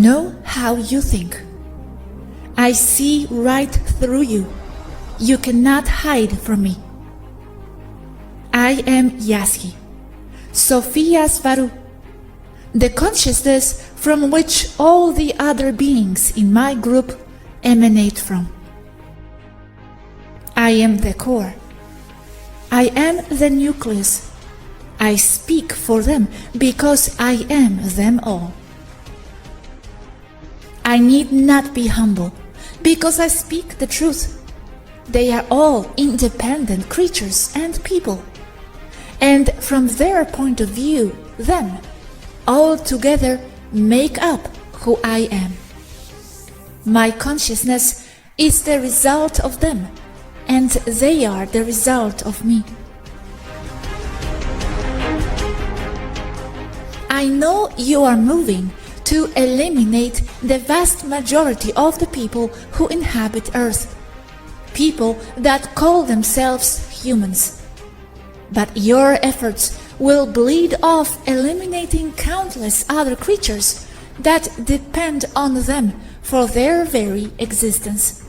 know how you think. I see right through you. You cannot hide from me. I am Yazhi, Swaruu, the consciousness from which all the other beings in my group emanate from. I am the core. I am the nucleus. I speak for them because I am them all. I need not be humble because I speak the truth. They are all independent creatures and people, and from their point of view, them all together make up who I am. My consciousness is the result of them, and they are the result of me. I know you are moving to eliminate the vast majority of the people who inhabit Earth, people that call themselves humans. But your efforts will bleed off eliminating countless other creatures that depend on them for their very existence.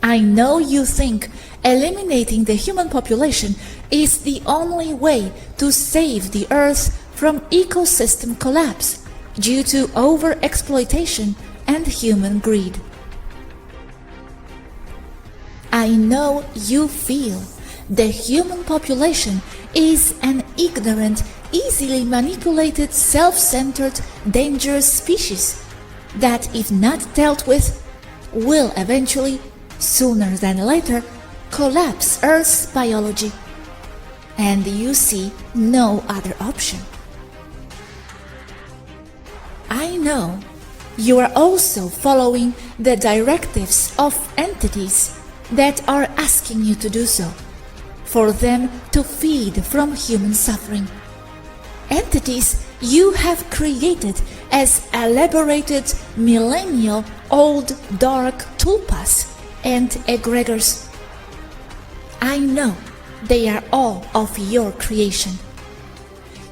I know you think eliminating the human population is the only way to save the Earth from ecosystem collapse due to overexploitation and human greed. I know you feel the human population is an ignorant, easily manipulated, self-centered, dangerous species that, if not dealt with, will eventually, sooner than later, collapse Earth's biology. And you see no other option. I know you are also following the directives of entities that are asking you to do so, for them to feed from human suffering. Entities you have created as elaborated millennial-old dark tulpas and egregors. I know they are all of your creation.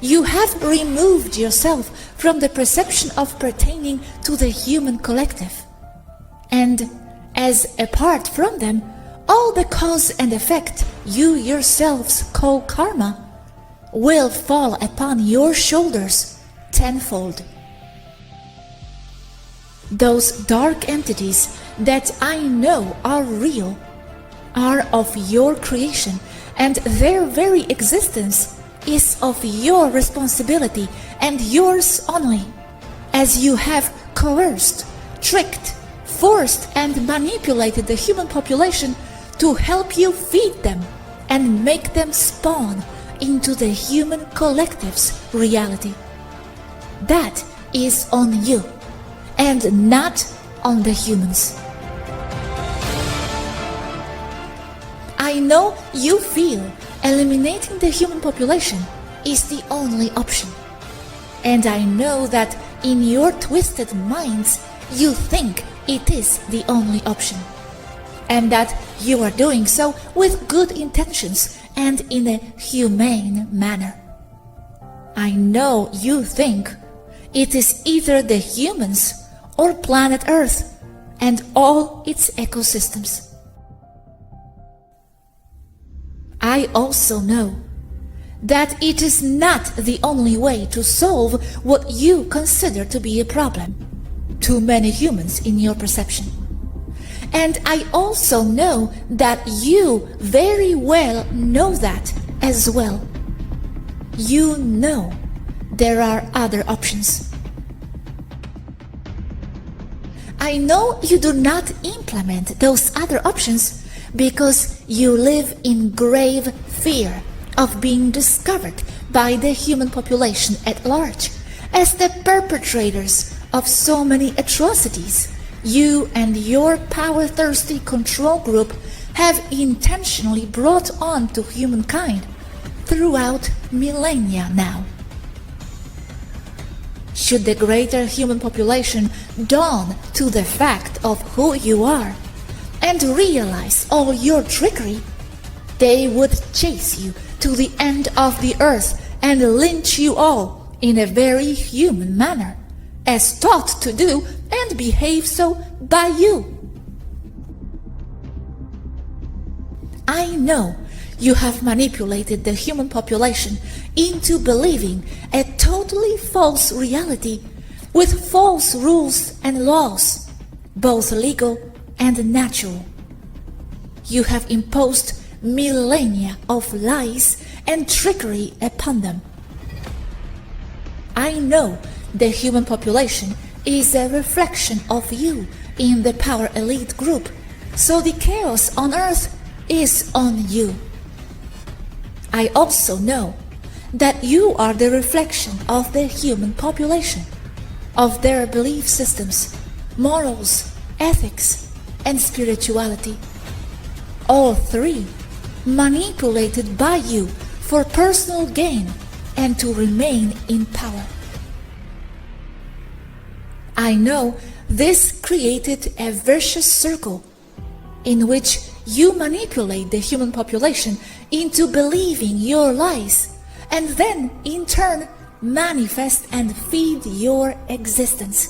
You have removed yourself from the perception of pertaining to the human collective, and as apart from them, all the cause and effect you yourselves call karma will fall upon your shoulders tenfold. Those dark entities that I know are real are of your creation, and their very existence is of your responsibility and yours only, as you have coerced, tricked, forced and manipulated the human population to help you feed them and make them spawn into the human collective's reality. That is on you and not on the humans. I know you feel eliminating the human population is the only option, and I know that in your twisted minds you think it is the only option, and that you are doing so with good intentions and in a humane manner. I know you think it is either the humans or planet Earth and all its ecosystems. I also know that it is not the only way to solve what you consider to be a problem. Too many humans in your perception. And I also know that you very well know that as well. You know there are other options. I know you do not implement those other options because you live in grave fear of being discovered by the human population at large as the perpetrators of so many atrocities you and your power-thirsty control group have intentionally brought on to humankind throughout millennia now. Should the greater human population dawn to the fact of who you are and realize all your trickery, they would chase you to the end of the earth and lynch you all in a very human manner, as taught to do and behave so by you. I know you have manipulated the human population into believing a totally false reality with false rules and laws, both legal and natural. You have imposed millennia of lies and trickery upon them. I know the human population is a reflection of you in the power elite group, so the chaos on earth is on you. I also know that you are the reflection of the human population, of their belief systems, morals, ethics, and spirituality. All three manipulated by you for personal gain and to remain in power. I know this created a vicious circle in which you manipulate the human population into believing your lies and then in turn manifest and feed your existence.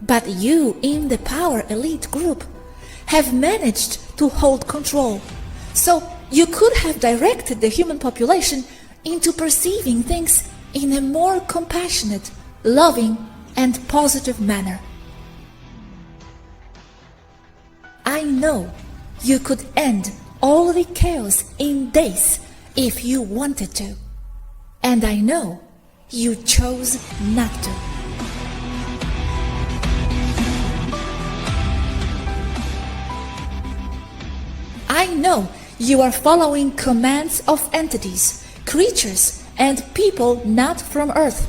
But you in the power elite group have managed to hold control, so you could have directed the human population into perceiving things in a more compassionate, loving, and positive manner. I know you could end all the chaos in days if you wanted to, and I know you chose not to. I know you are following commands of entities, creatures, and people not from Earth.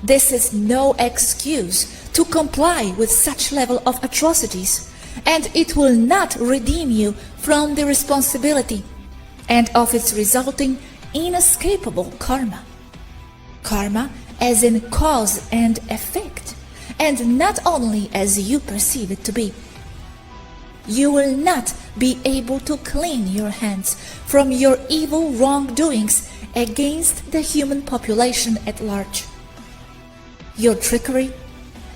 This is no excuse to comply with such level of atrocities, and it will not redeem you from the responsibility and of its resulting inescapable karma. Karma as in cause and effect, and not only as you perceive it to be. You will not be able to clean your hands from your evil wrongdoings against the human population at large. Your trickery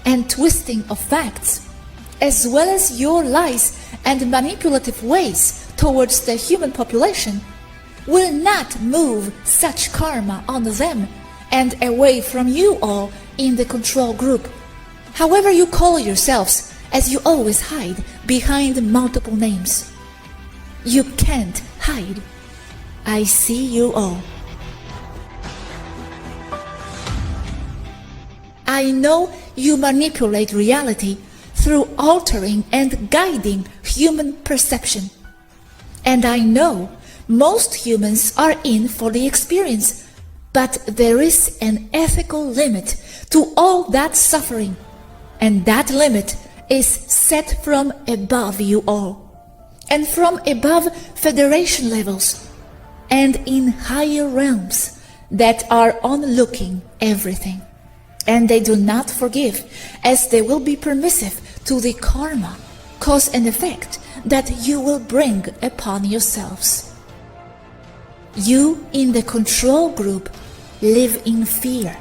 and twisting of facts, as well as your lies and manipulative ways towards the human population, will not move such karma on them and away from you all in the control group. However you call yourselves, as you always hide behind multiple names. You can't hide. I see you all. I know you manipulate reality through altering and guiding human perception. And I know most humans are in for the experience, but there is an ethical limit to all that suffering, and that limit is set from above you all, and from above federation levels, and in higher realms that are onlooking everything. And they do not forgive, as they will be permissive to the karma, cause and effect that you will bring upon yourselves. You in the control group live in fear,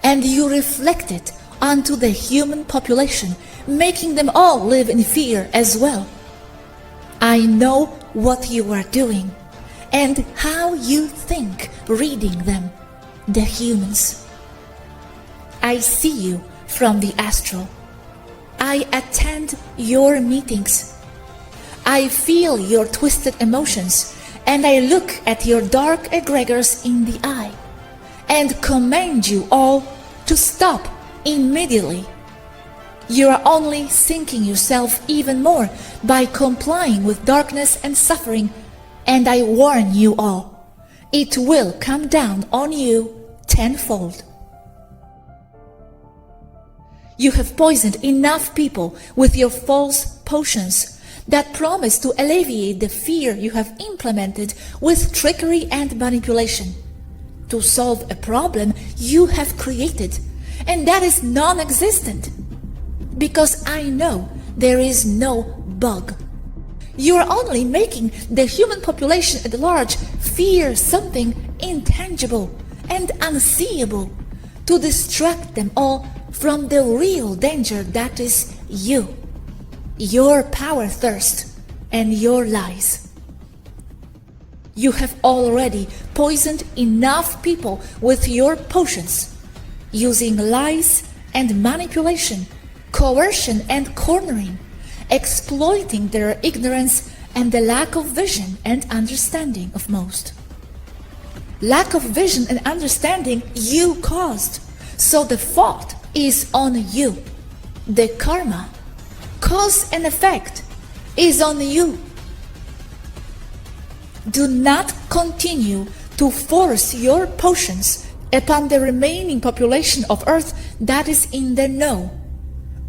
and you reflect it onto the human population, making them all live in fear as well. I know what you are doing and how you think reading them, the humans. I see you from the astral. I attend your meetings. I feel your twisted emotions, and I look at your dark egregors in the eye and command you all to stop immediately. You are only sinking yourself even more by complying with darkness and suffering, and I warn you all, it will come down on you tenfold. You have poisoned enough people with your false potions that promise to alleviate the fear you have implemented with trickery and manipulation, to solve a problem you have created, and that is non-existent. Because I know there is no bug. You are only making the human population at large fear something intangible and unseeable, to distract them all from the real danger that is you, your power thirst, and your lies. You have already poisoned enough people with your potions, using lies and manipulation, coercion and cornering, exploiting their ignorance and the lack of vision and understanding of most. Lack of vision and understanding you caused, so the fault is on you. The karma, cause and effect, is on you. Do not continue to force your potions upon the remaining population of Earth that is in the know,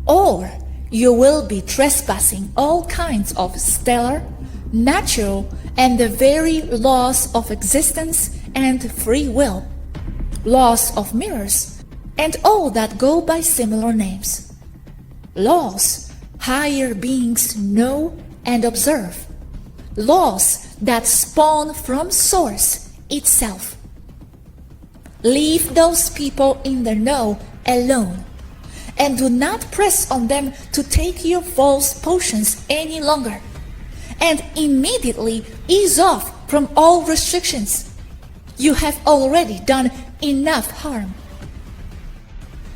or you will be trespassing all kinds of stellar, natural, and the very laws of existence and free will, laws of mirrors, and all that go by similar names. Laws higher beings know and observe. Laws that spawn from Source itself. Leave those people in the know alone, and do not press on them to take your false potions any longer, and immediately ease off from all restrictions. You have already done enough harm.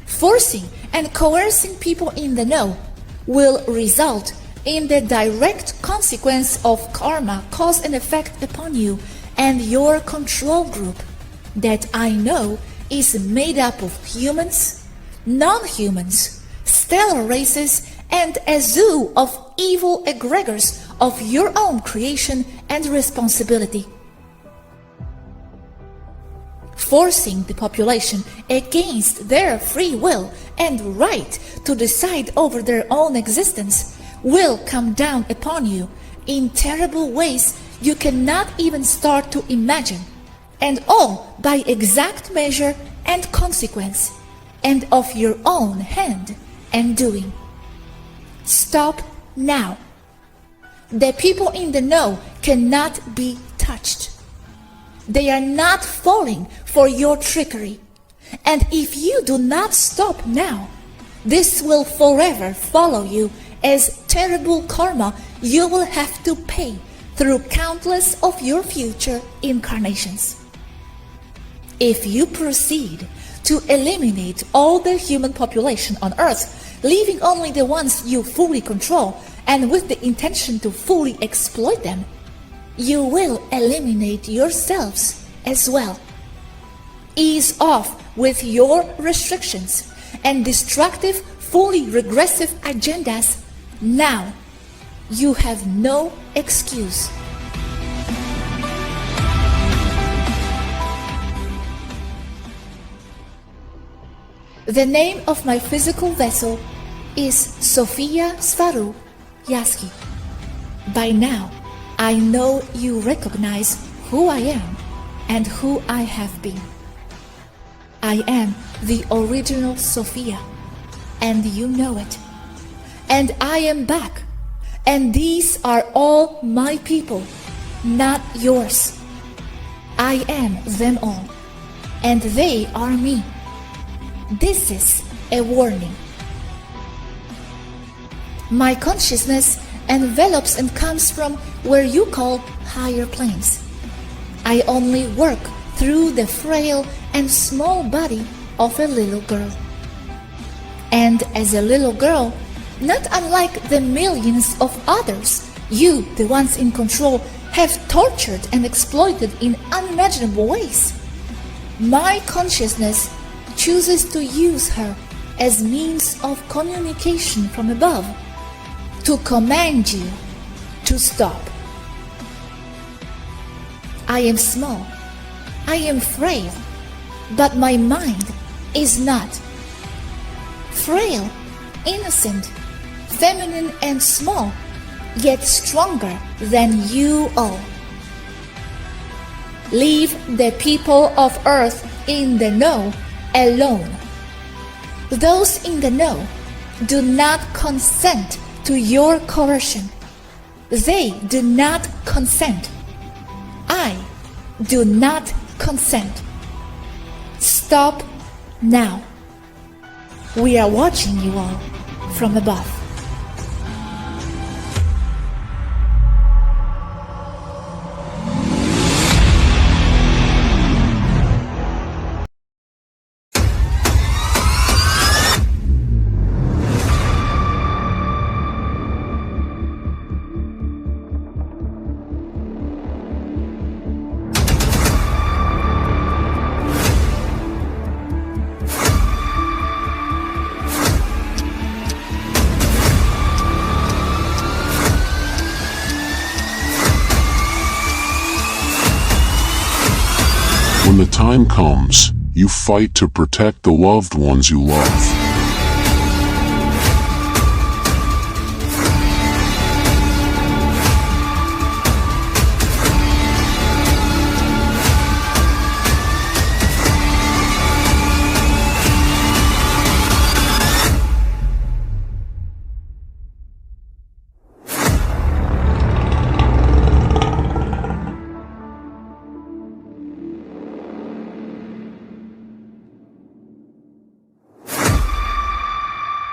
Forcing and coercing people in the know will result in the direct consequence of karma, cause and effect upon you and your control group that I know is made up of humans, non-humans, stellar races, and a zoo of evil egregores of your own creation and responsibility. Forcing the population against their free will and right to decide over their own existence will come down upon you in terrible ways you cannot even start to imagine, and all by exact measure and consequence, and of your own hand and doing. Stop now. The people in the know cannot be touched. They are not falling for your trickery, and if you do not stop now, this will forever follow you as terrible karma you will have to pay through countless of your future incarnations. If you proceed to eliminate all the human population on Earth, leaving only the ones you fully control and with the intention to fully exploit them, you will eliminate yourselves as well. Ease off with your restrictions and destructive, fully regressive agendas now. You have no excuse. The name of my physical vessel is Sophia Swaruu Yazhi. By now, I know you recognize who I am and who I have been. I am the original Sophia, and you know it. And I am back, and these are all my people, not yours. I am them all, and they are me. This is a warning. My consciousness envelops and comes from where you call higher planes. I only work through the frail and small body of a little girl. And as a little girl, not unlike the millions of others you, the ones in control, have tortured and exploited in unimaginable ways, my consciousness chooses to use her as means of communication from above, to command you to stop. I am small, I am frail, but my mind is not. Frail, innocent, feminine and small, yet stronger than you all. Leave the people of Earth in the know alone. Those in the know do not consent to your coercion. They do not consent. I do not consent. Stop now. We are watching you all from above. When the time comes, you fight to protect the loved ones you love.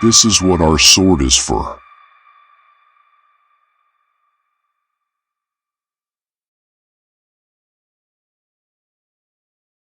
This is what our sword is for.